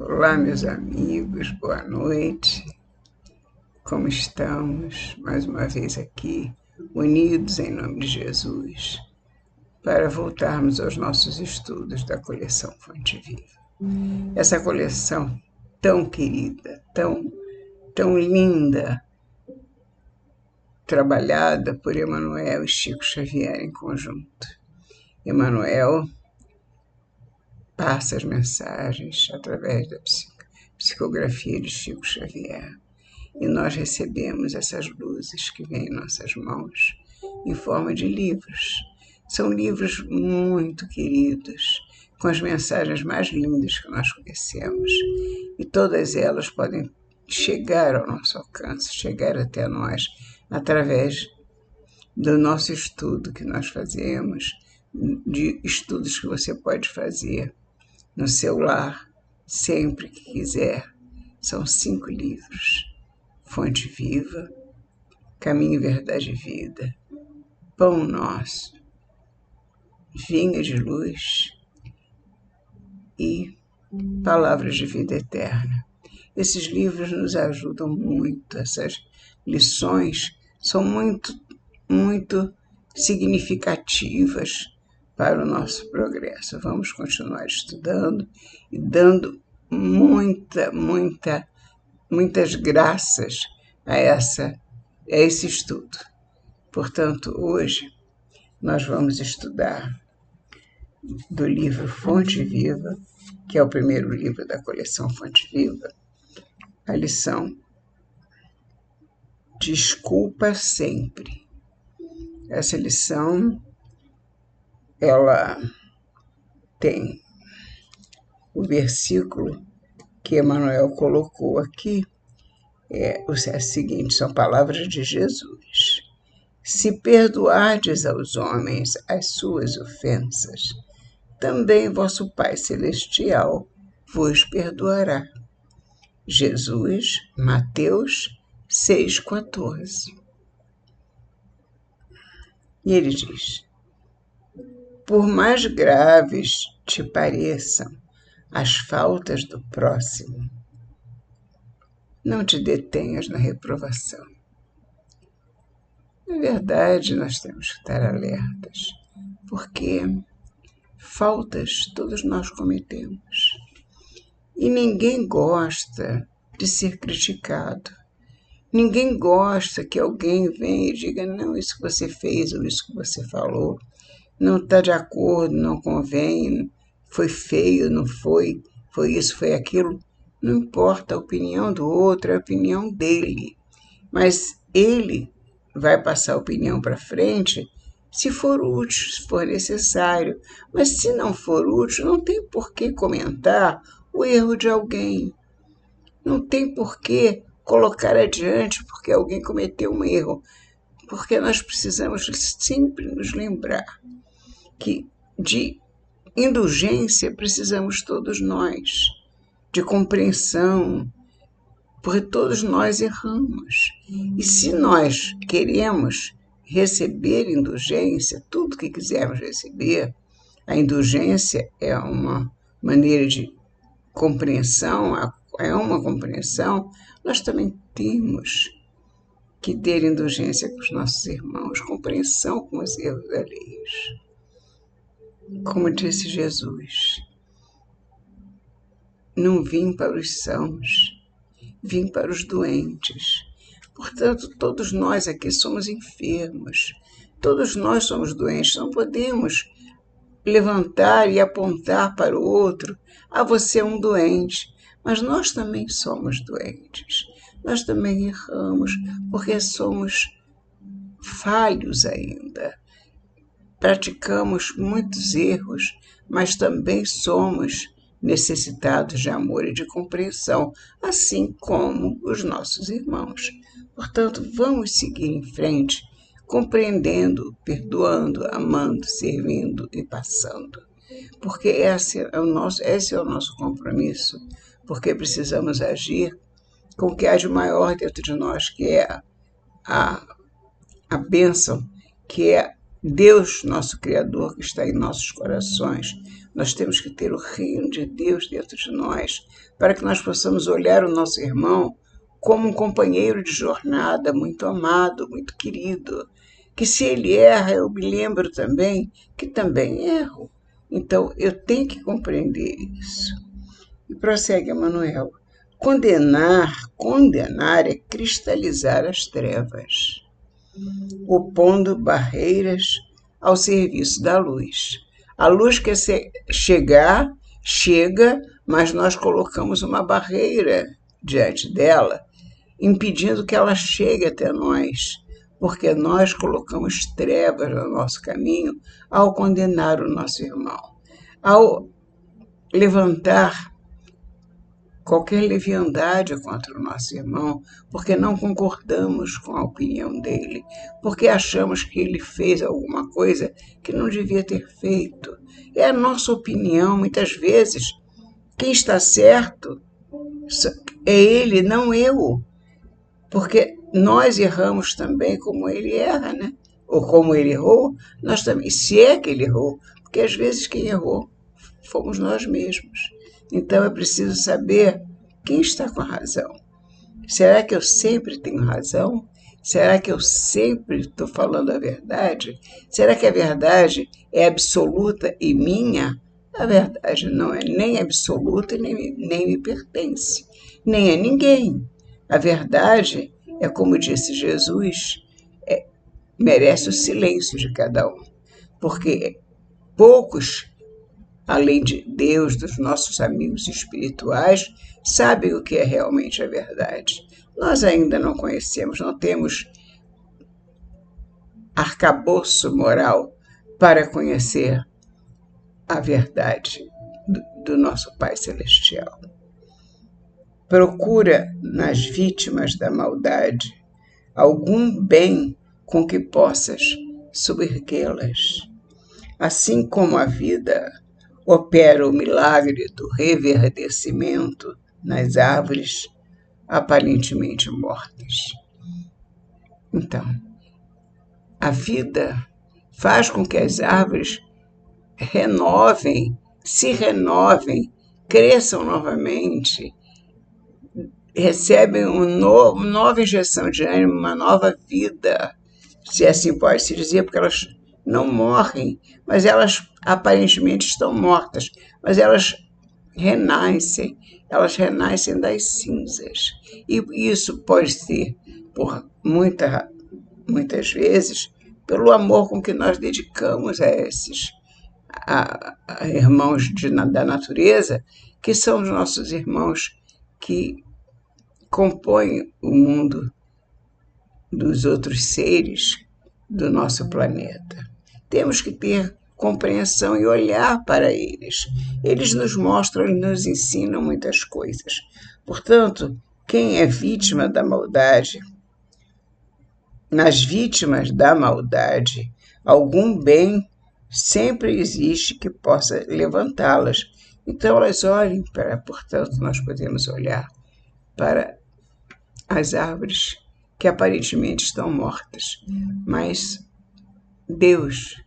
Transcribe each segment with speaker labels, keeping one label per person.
Speaker 1: Olá, meus amigos, boa noite. Como estamos? Mais uma vez aqui, unidos em nome de Jesus, para voltarmos aos nossos estudos da coleção Fonte Viva. Essa coleção tão querida, tão linda, trabalhada por Emmanuel e Chico Xavier em conjunto. Emmanuel passa as mensagens através da psicografia de Chico Xavier. E nós recebemos essas luzes que vêm em nossas mãos em forma de livros. São livros muito queridos, com as mensagens mais lindas que nós conhecemos. E todas elas podem chegar ao nosso alcance, chegar até nós, através do nosso estudo que nós fazemos, de estudos que você pode fazer no seu lar, sempre que quiser. São 5 livros. Fonte Viva, Caminho, Verdade e Vida, Pão Nosso, Vinha de Luz e Palavras de Vida Eterna. Esses livros nos ajudam muito, essas lições são muito significativas para o nosso progresso. Vamos continuar estudando e dando muitas graças a esse estudo. Portanto, hoje nós vamos estudar do livro Fonte Viva, que é o primeiro livro da coleção Fonte Viva, a lição Desculpa Sempre. Essa lição, ela tem o versículo que Emmanuel colocou aqui, é o seguinte, são palavras de Jesus. Se perdoardes aos homens as suas ofensas, também vosso Pai Celestial vos perdoará. Jesus, Mateus 6,14. E ele diz: por mais graves te pareçam as faltas do próximo, não te detenhas na reprovação. Na verdade, nós temos que estar alertas, porque faltas todos nós cometemos. E ninguém gosta de ser criticado. Ninguém gosta que alguém venha e diga: não, isso que você fez ou isso que você falou não está de acordo, não convém, foi feio, não foi, foi isso, foi aquilo. Não importa a opinião do outro, é a opinião dele. Mas ele vai passar a opinião para frente se for útil, se for necessário. Mas se não for útil, não tem por que comentar o erro de alguém. Não tem por que colocar adiante porque alguém cometeu um erro. Porque nós precisamos sempre nos lembrar que de indulgência precisamos todos nós, de compreensão, porque todos nós erramos. E se nós queremos receber indulgência, tudo que quisermos receber, a indulgência é uma maneira de compreensão, é uma compreensão, nós também temos que ter indulgência com os nossos irmãos, compreensão com os erros alheios. Como disse Jesus, não vim para os sãos, vim para os doentes. Portanto, todos nós aqui somos enfermos, todos nós somos doentes, não podemos levantar e apontar para o outro: ah, você é um doente. Mas nós também somos doentes, nós também erramos, porque somos falhos ainda. Praticamos muitos erros, mas também somos necessitados de amor e de compreensão, assim como os nossos irmãos. Portanto, vamos seguir em frente, compreendendo, perdoando, amando, servindo e passando. Porque esse é o nosso compromisso, porque precisamos agir com o que há de maior dentro de nós, que é a bênção, que é Deus, nosso Criador, que está em nossos corações. Nós temos que ter o reino de Deus dentro de nós, para que nós possamos olhar o nosso irmão como um companheiro de jornada muito amado, muito querido, que se ele erra, eu me lembro também que também erro. Então, eu tenho que compreender isso. E prossegue Emmanuel. Condenar é cristalizar as trevas, opondo barreiras ao serviço da luz. A luz quer chegar, chega, mas nós colocamos uma barreira diante dela, impedindo que ela chegue até nós, porque nós colocamos trevas no nosso caminho ao condenar o nosso irmão, ao levantar qualquer leviandade contra o nosso irmão, porque não concordamos com a opinião dele, porque achamos que ele fez alguma coisa que não devia ter feito. É a nossa opinião, muitas vezes. Quem está certo é ele, não eu. Porque nós erramos também como ele erra, né? Ou como ele errou, nós também, se é que ele errou, porque às vezes quem errou fomos nós mesmos. Então é preciso saber quem está com a razão. Será que eu sempre tenho razão? Será que eu sempre estou falando a verdade? Será que a verdade é absoluta e minha? A verdade não é nem absoluta nem me pertence, nem a ninguém. A verdade é, como disse Jesus, merece o silêncio de cada um, porque poucos, além de Deus, dos nossos amigos espirituais, sabem o que é realmente a verdade. Nós ainda não conhecemos, não temos arcabouço moral para conhecer a verdade do nosso Pai Celestial. Procura nas vítimas da maldade algum bem com que possas subvertê-las. Assim como a vida opera o milagre do reverdecimento nas árvores aparentemente mortas. Então, a vida faz com que as árvores se renovem, cresçam novamente, recebem uma nova injeção de ânimo, uma nova vida, se assim pode se dizer, porque elas não morrem, mas elas aparentemente estão mortas, mas elas renascem das cinzas. E isso pode ser, por muitas vezes, pelo amor com que nós dedicamos a esses irmãos da natureza, que são os nossos irmãos que compõem o mundo dos outros seres do nosso planeta. Temos que ter compreensão e olhar para eles. Eles nos mostram e nos ensinam muitas coisas. Portanto, quem é vítima da maldade, nas vítimas da maldade, algum bem sempre existe que possa levantá-las. Então, elas olhem para, portanto, nós podemos olhar para as árvores que aparentemente estão mortas, mas Deus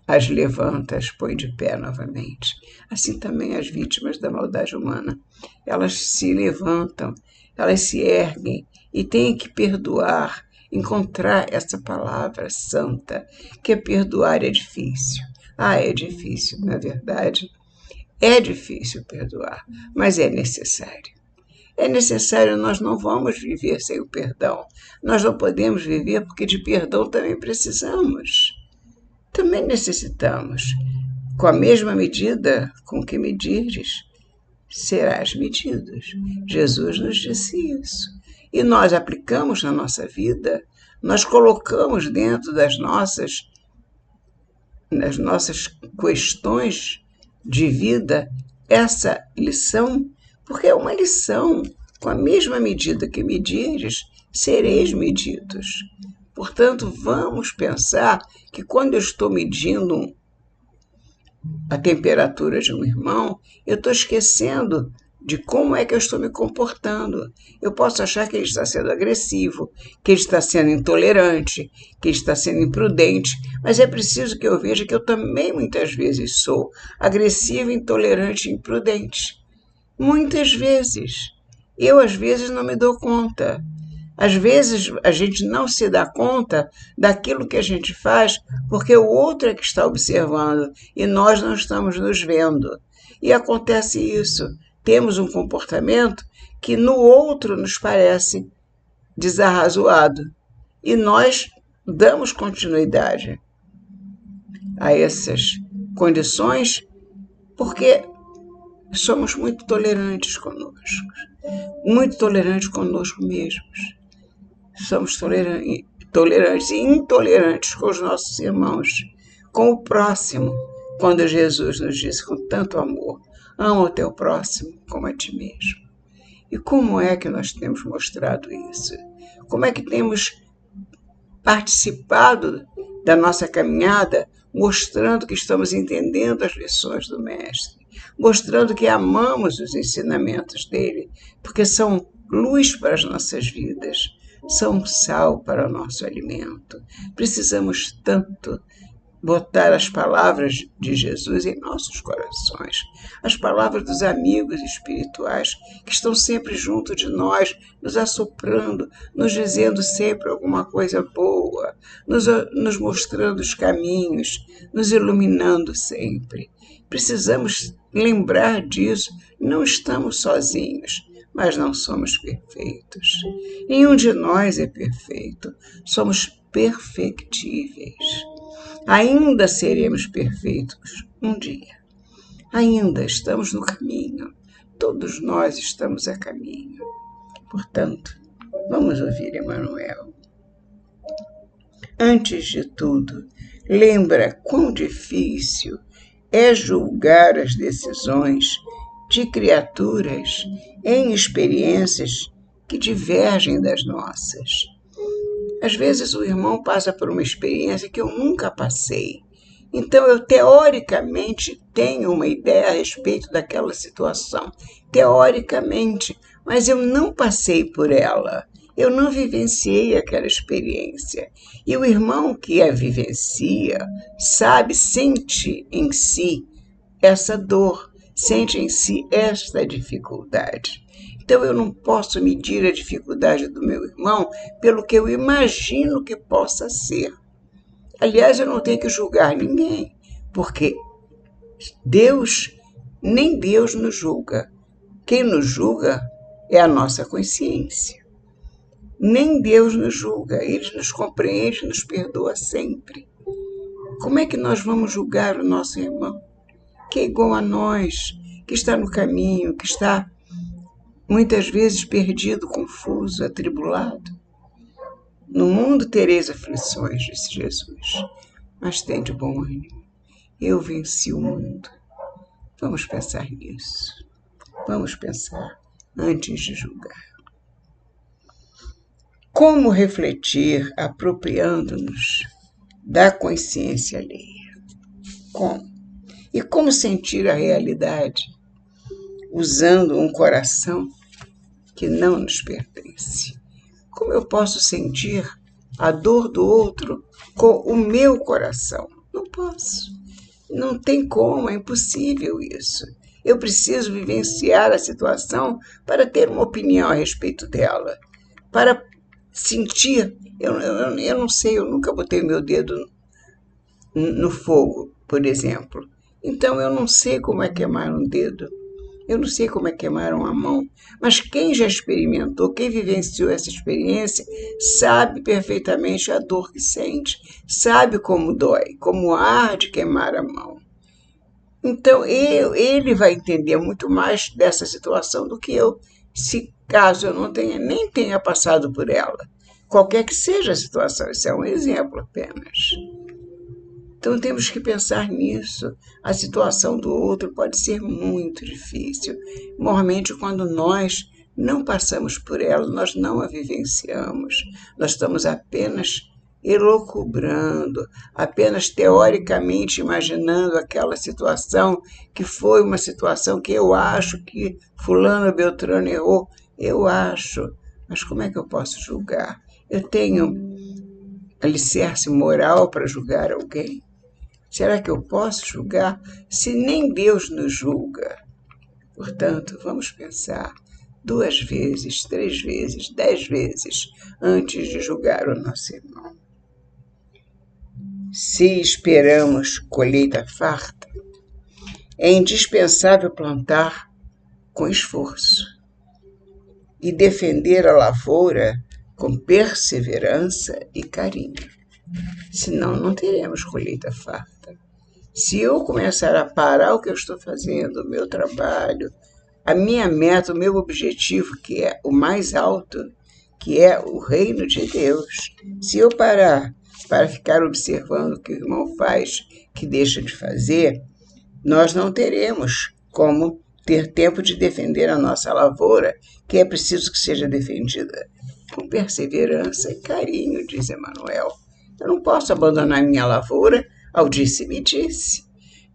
Speaker 1: as levanta, as põe de pé novamente. Assim também as vítimas da maldade humana. Elas se levantam, elas se erguem e têm que perdoar, encontrar essa palavra santa, que é perdoar é difícil. É difícil, na verdade. É difícil perdoar, mas é necessário. É necessário, nós não vamos viver sem o perdão. Nós não podemos viver porque de perdão também precisamos. Também necessitamos. Com a mesma medida com que medires, serás medido. Jesus nos disse isso. E nós aplicamos na nossa vida, nós colocamos dentro das nossas questões de vida essa lição, porque é uma lição. Com a mesma medida que medires, sereis medidos. Portanto, vamos pensar que quando eu estou medindo a temperatura de um irmão, eu estou esquecendo de como é que eu estou me comportando. Eu posso achar que ele está sendo agressivo, que ele está sendo intolerante, que ele está sendo imprudente, mas é preciso que eu veja que eu também muitas vezes sou agressivo, intolerante e imprudente. Muitas vezes. Eu, às vezes, não me dou conta. Às vezes, a gente não se dá conta daquilo que a gente faz porque o outro é que está observando e nós não estamos nos vendo. E acontece isso. Temos um comportamento que no outro nos parece desarrazoado. E nós damos continuidade a essas condições porque somos muito tolerantes conosco mesmos. Somos tolerantes e intolerantes com os nossos irmãos, com o próximo, quando Jesus nos disse com tanto amor, ama o teu próximo como a ti mesmo. E como é que nós temos mostrado isso? Como é que temos participado da nossa caminhada, mostrando que estamos entendendo as lições do Mestre, mostrando que amamos os ensinamentos dele, porque são luz para as nossas vidas, são sal para o nosso alimento. Precisamos tanto botar as palavras de Jesus em nossos corações, as palavras dos amigos espirituais que estão sempre junto de nós, nos assoprando, nos dizendo sempre alguma coisa boa, nos mostrando os caminhos, nos iluminando sempre. Precisamos lembrar disso, não estamos sozinhos, mas não somos perfeitos. Nenhum de nós é perfeito, somos perfectíveis. Ainda seremos perfeitos um dia. Ainda estamos no caminho. Todos nós estamos a caminho. Portanto, vamos ouvir Emmanuel. Antes de tudo, lembra quão difícil é julgar as decisões de criaturas em experiências que divergem das nossas. Às vezes o irmão passa por uma experiência que eu nunca passei. Então eu teoricamente tenho uma ideia a respeito daquela situação. Teoricamente, mas eu não passei por ela. Eu não vivenciei aquela experiência. E o irmão que a vivencia sabe, sente em si essa dor, sente em si esta dificuldade. Então eu não posso medir a dificuldade do meu irmão pelo que eu imagino que possa ser. Aliás, eu não tenho que julgar ninguém, porque nem Deus nos julga. Quem nos julga é a nossa consciência. Nem Deus nos julga, Ele nos compreende, nos perdoa sempre. Como é que nós vamos julgar o nosso irmão, que é igual a nós, que está no caminho, que está muitas vezes perdido, confuso, atribulado? No mundo tereis aflições, disse Jesus, mas tende bom ânimo. Eu venci o mundo. Vamos pensar nisso. Vamos pensar antes de julgar. Como refletir apropriando-nos da consciência alheia? Como? E como sentir a realidade usando um coração que não nos pertence? Como eu posso sentir a dor do outro com o meu coração? Não posso. Não tem como, é impossível isso. Eu preciso vivenciar a situação para ter uma opinião a respeito dela, para sentir. Eu não sei, eu nunca botei meu dedo no fogo, por exemplo. Então eu não sei como é queimar um dedo. Eu não sei como é queimar uma mão, mas quem já experimentou, quem vivenciou essa experiência, sabe perfeitamente a dor que sente, sabe como dói, como arde queimar a mão. Então, ele vai entender muito mais dessa situação do que eu, se caso eu não tenha, nem tenha passado por ela. Qualquer que seja a situação, isso é um exemplo apenas. Então temos que pensar nisso. A situação do outro pode ser muito difícil. Normalmente, quando nós não passamos por ela, nós não a vivenciamos. Nós estamos apenas elucubrando, apenas teoricamente imaginando aquela situação que foi uma situação que eu acho que fulano Beltrano errou. Eu acho, mas como é que eu posso julgar? Eu tenho alicerce moral para julgar alguém? Será que eu posso julgar se nem Deus nos julga? Portanto, vamos pensar 2 vezes, 3 vezes, 10 vezes antes de julgar o nosso irmão. Se esperamos colheita farta, é indispensável plantar com esforço e defender a lavoura com perseverança e carinho. Senão, não teremos colheita farta. Se eu começar a parar o que eu estou fazendo, o meu trabalho, a minha meta, o meu objetivo, que é o mais alto, que é o reino de Deus, se eu parar para ficar observando o que o irmão faz, que deixa de fazer, nós não teremos como ter tempo de defender a nossa lavoura, que é preciso que seja defendida com perseverança e carinho, diz Emmanuel. Eu não posso abandonar minha lavoura ao disse-me-disse.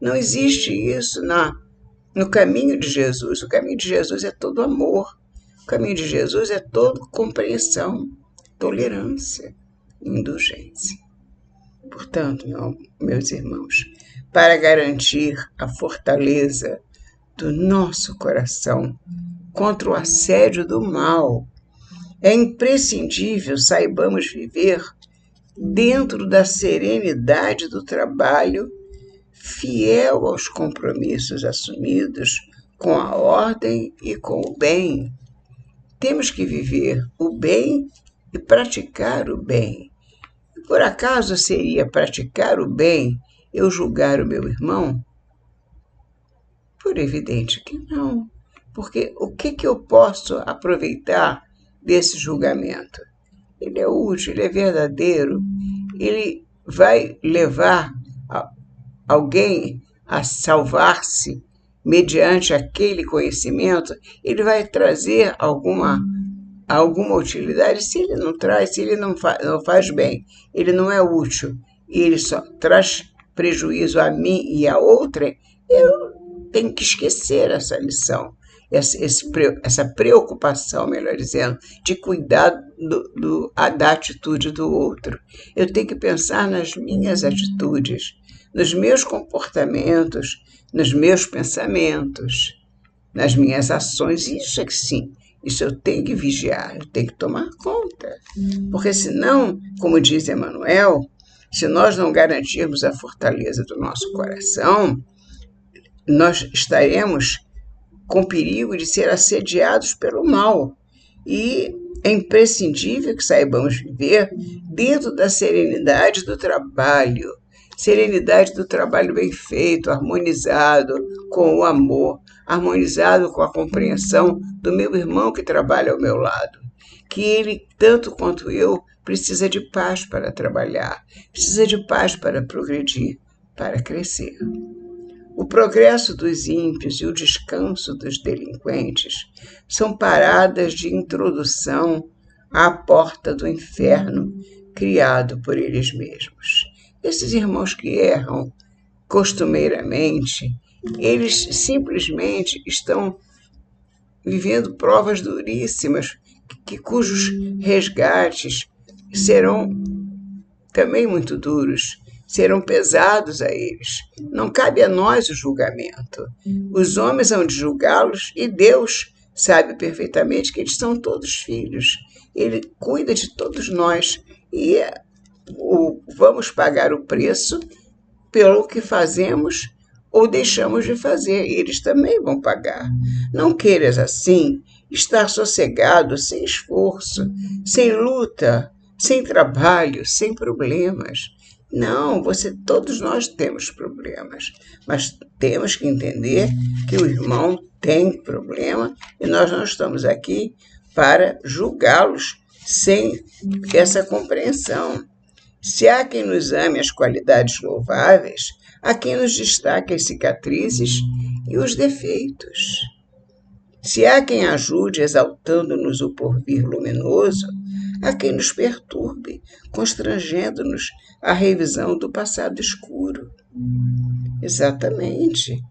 Speaker 1: Não existe isso no caminho de Jesus. O caminho de Jesus é todo amor. O caminho de Jesus é todo compreensão, tolerância, indulgência. Portanto, meus irmãos, para garantir a fortaleza do nosso coração contra o assédio do mal, é imprescindível saibamos viver dentro da serenidade do trabalho, fiel aos compromissos assumidos com a ordem e com o bem. Temos que viver o bem e praticar o bem. Por acaso seria praticar o bem eu julgar o meu irmão? Por evidente que não. Porque o que eu posso aproveitar desse julgamento? Ele é útil, ele é verdadeiro, ele vai levar alguém a salvar-se mediante aquele conhecimento, ele vai trazer alguma utilidade. Se ele não traz, se ele não faz bem, ele não é útil, e ele só traz prejuízo a mim e a outra, eu tenho que esquecer essa lição, essa preocupação, melhor dizendo, de cuidar da atitude do outro. Eu tenho que pensar nas minhas atitudes, nos meus comportamentos, nos meus pensamentos, nas minhas ações. Isso é que sim, isso eu tenho que vigiar, eu tenho que tomar conta. Porque senão, como diz Emmanuel, se nós não garantirmos a fortaleza do nosso coração, nós estaremos com perigo de ser assediados pelo mal. E é imprescindível que saibamos viver dentro da serenidade do trabalho. Serenidade do trabalho bem feito, harmonizado com o amor, harmonizado com a compreensão do meu irmão que trabalha ao meu lado. Que ele, tanto quanto eu, precisa de paz para trabalhar, precisa de paz para progredir, para crescer. O progresso dos ímpios e o descanso dos delinquentes são paradas de introdução à porta do inferno criado por eles mesmos. Esses irmãos que erram costumeiramente, eles simplesmente estão vivendo provas duríssimas, cujos resgates serão também muito duros, serão pesados a eles. Não cabe a nós o julgamento. Os homens hão de julgá-los e Deus sabe perfeitamente que eles são todos filhos. Ele cuida de todos nós e vamos pagar o preço pelo que fazemos ou deixamos de fazer. Eles também vão pagar. Não queiras assim estar sossegado, sem esforço, sem luta, sem trabalho, sem problemas. Não, todos nós temos problemas, mas temos que entender que o irmão tem problema e nós não estamos aqui para julgá-los sem essa compreensão. Se há quem nos ame as qualidades louváveis, há quem nos destaque as cicatrizes e os defeitos. Se há quem ajude exaltando-nos o porvir luminoso, a quem nos perturbe, constrangendo-nos à revisão do passado escuro. Exatamente.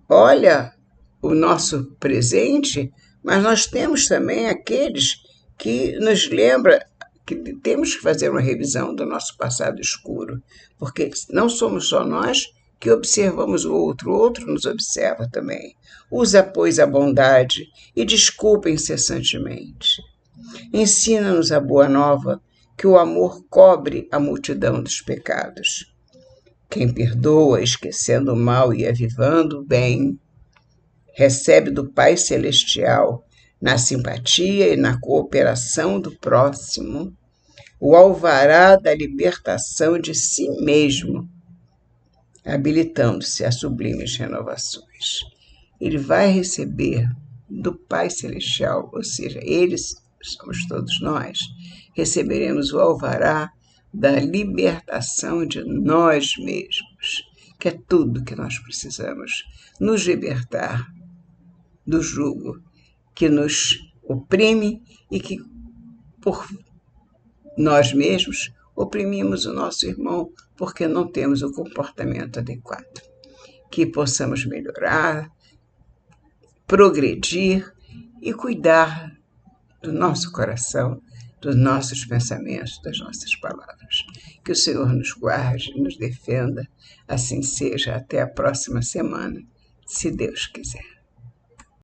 Speaker 1: Olha o nosso presente, mas nós temos também aqueles que nos lembram que temos que fazer uma revisão do nosso passado escuro, porque não somos só nós que observamos o outro nos observa também. Usa, pois, a bondade e desculpa incessantemente. Ensina-nos a boa nova, que o amor cobre a multidão dos pecados. Quem perdoa, esquecendo o mal e avivando o bem, recebe do Pai Celestial, na simpatia e na cooperação do próximo, o alvará da libertação de si mesmo, habilitando-se a sublimes renovações. Ele vai receber do Pai Celestial, ou seja, eles somos todos nós, receberemos o alvará da libertação de nós mesmos, que é tudo que nós precisamos, nos libertar do jugo que nos oprime e que, por nós mesmos, oprimimos o nosso irmão porque não temos o comportamento adequado. Que possamos melhorar, progredir e cuidar do nosso coração, dos nossos pensamentos, das nossas palavras. Que o Senhor nos guarde, nos defenda, assim seja até a próxima semana, se Deus quiser.